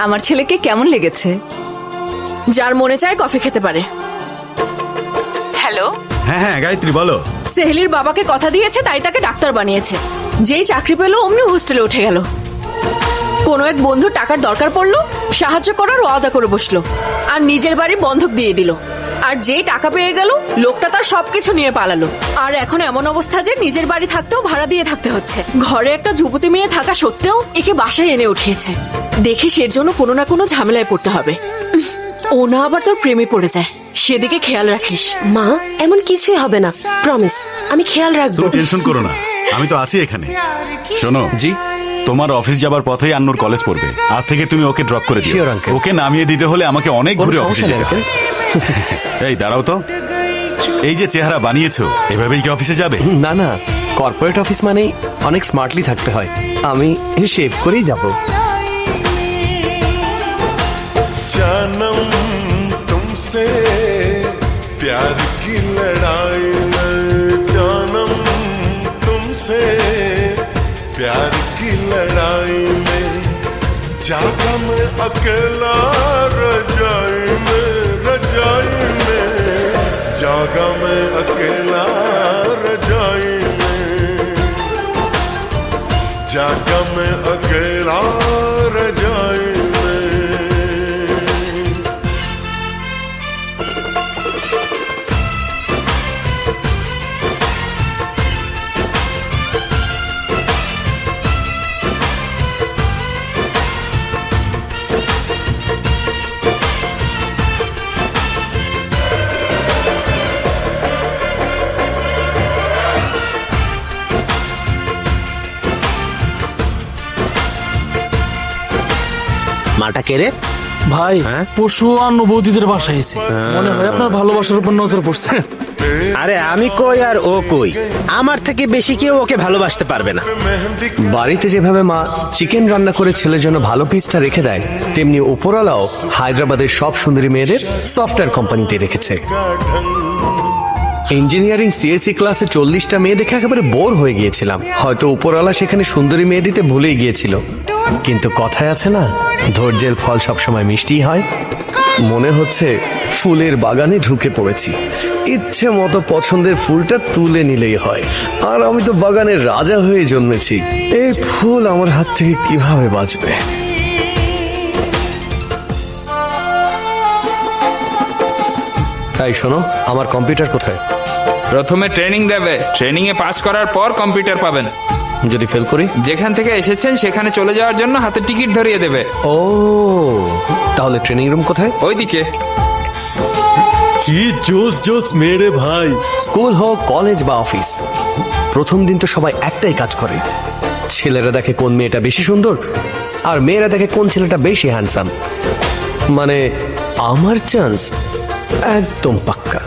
আমার ছেলেকে কেমন লেগেছে? যার মনে চায় কফি খেতে পারে। হ্যালো, হ্যাঁ হ্যাঁ গায়ত্রী বলো। সেহেলির বাবাকে কথা দিয়েছে, তাই তাকে ডাক্তার বানিয়েছে। যেই চাকরি পেল অমনি হোস্টেলে উঠে গেল। কোনো এক বন্ধু টাকার দরকার পড়লো, সাহায্য করার ওয়াদা করে বসলো, আর নিজের বাড়ি বন্ধক দিয়ে দিল। আর যেই টাকা পেয়ে গেল, লোকটা তার সবকিছু নিয়ে পালালো। আর এখন এমন অবস্থা যে নিজের বাড়ি থাকতেও ভাড়া দিয়ে থাকতে হচ্ছে। ঘরে একটা যুবতী মেয়ে থাকা সত্ত্বেও একে বাসায় এনে উঠিয়েছে। দেখিস এর জন্য কোনো না কোনো ঝামেলায় পড়তে হবে। ও না আবার তোর প্রেমে পড়ে যায়, সেদিকে খেয়াল রাখিস। মা, এমন কিছুই হবে না, প্রমিস। আমি খেয়াল রাখবো। তুমি টেনশন করো না, আমি তো আছি এখানে। শোনো জি, তোমার অফিস যাবার পথেই আন্নুর কলেজ পড়বে। আজ থেকে তুমি ওকে ড্রপ করে দিও। Sure, uncle. ওকে নামিয়ে দিতে হলে আমাকে অনেক ঘুরে অফিসে যেতে হবে। এই দাঁড়াও তো, এই যে চেহারা বানিয়েছো, এভাবেই কি অফিসে যাবে? না না, কর্পোরেট অফিস মানেই অনেক স্মার্টলি থাকতে হয়। আমি শেভ করেই যাব। जानम तुमसे प्यार की लड़ाई में, जानम तुमसे प्यार की लड़ाई में, जागा मैं अकेला रजाई में, रजाई में, जागा मैं अकेला रजाई में, जागा मैं अकेला रजाई में। মাটা কে রে? ভাই, হ্যাঁ? পরশু অনুভূতিদের বাসায় এসে মনে হয় আপনার ভালোবাসার উপর নজর পড়ছে। আরে আমি কই আর ও কই, আমার থেকে বেশি কেউ ওকে ভালোবাসতে পারবে না। বাড়িতে যেভাবে মা চিকেন রান্না করে ছেলের জন্য ভালো পিসটা রেখে দেয়, তেমনি উপরওয়ালাও হায়দ্রাবাদের সব সুন্দরী মেয়েদের সফটওয়্যার কোম্পানিতে রেখেছে। ইঞ্জিনিয়ারিং সিএসসি ক্লাসে 40টা মেয়ে দেখে একেবারে বোর হয়ে গিয়েছিলাম। হয়তো উপরওয়ালা সেখানে সুন্দরী মেয়ে দিতে ভুলেই গিয়েছিল। কিন্তু কথায় আছে না, ধৈর্যের ফল সবসময় মিষ্টি হয়। মনে হচ্ছে ফুলের বাগানে ঢুকে পড়েছি। ইচ্ছে মতো পছন্দের ফুলটা তুলে নিলেই হয়। আর আমি তো বাগানের রাজা হয়ে জন্মেছি। এই ফুল আমার হাত থেকে কিভাবে বাঁচবে? তাই শোনো, আমার কম্পিউটার কোথায়? প্রথমে ট্রেনিং দেবে, ট্রেনিং এ পাস করার পর কম্পিউটার পাবেন। যদি ফেল করি? যেখান থেকে এসেছেন সেখানে চলে যাওয়ার জন্য হাতে টিকিট ধরিয়ে দেবে। ও, তাহলে ট্রেনিং রুম কোথায়? ওইদিকে। কি জোস জোস মেরে ভাই! স্কুল হোক, কলেজ বা অফিস, প্রথম দিন তো সবাই একটাই কাজ করে। ছেলেরা দেখে কোন মেয়েটা বেশি সুন্দর, আর মেয়েরা দেখে কোন ছেলেটা বেশি হ্যান্ডসাম। মানে আমার চান্স একদম পাক্কা।